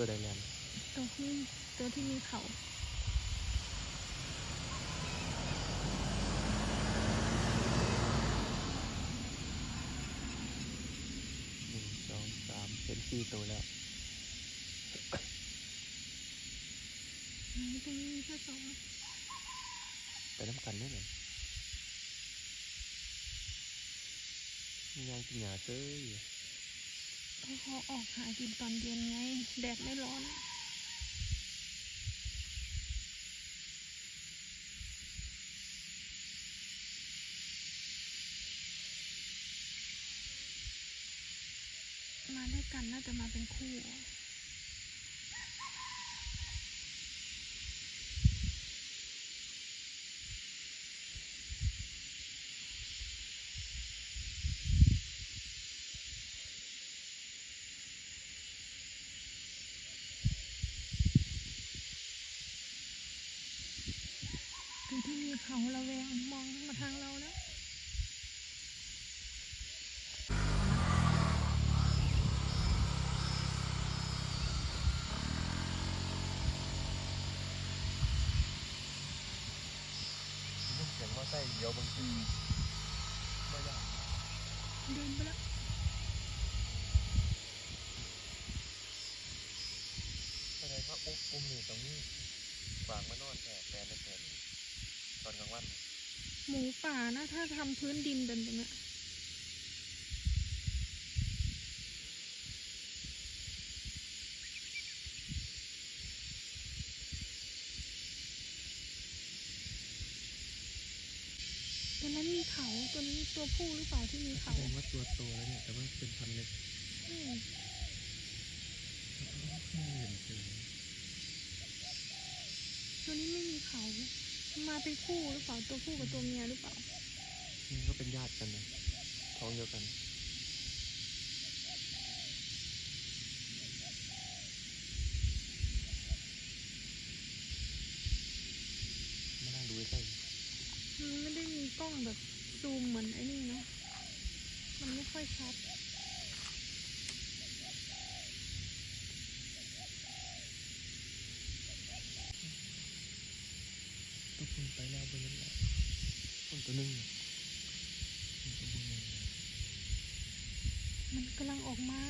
ตัวใดแลนตัวที่มีเขา1 2 3เห็น4ตัวแล้วตรงนี้มีแค่2ไปน้ำกันได้ไหมมีงานกินหญ้าเจ้ยเพราะเขาออกหากินตอนเย็นไงแดดไม่ร้อนมาด้วยกันน่าจะมาเป็นคู่ตัวที่มีเขาระแวงมองมาทางเราแล้วเสียงว่าใส่เดียวบางทีไม่ยากเดินไปแล้วแสดงว่าอุ้มนี่ตรงนี้วางมานอนแอบแฟนแฟนตอนกลางวันหมูป่านะถ้าทำพื้นดินเป็นแบบนี้ตัวนั้นมีเขาตัวนี้ตัวผู้หรือเปล่าที่มีเขา แสดงว่าตัวโตแล้วเนี่ยแต่ว่าเป็นพันเล็กไม่เห็นเจอตัวนี้ไม่มีเขามาเป็นคู่หรือเปล่าตัวผู้กับตัวเมียหรือเปล่านี่ก็เป็นญาติกันนะท้องเดียวกันมานั่งดูใกล้มันไม่ได้มีกล้องแบบซูมเหมือนไอ้นี่เนาะมันไม่ค่อยชัดตัวคนไปแล้วไปแล้วคนตัวนึงมันกำลังออกมา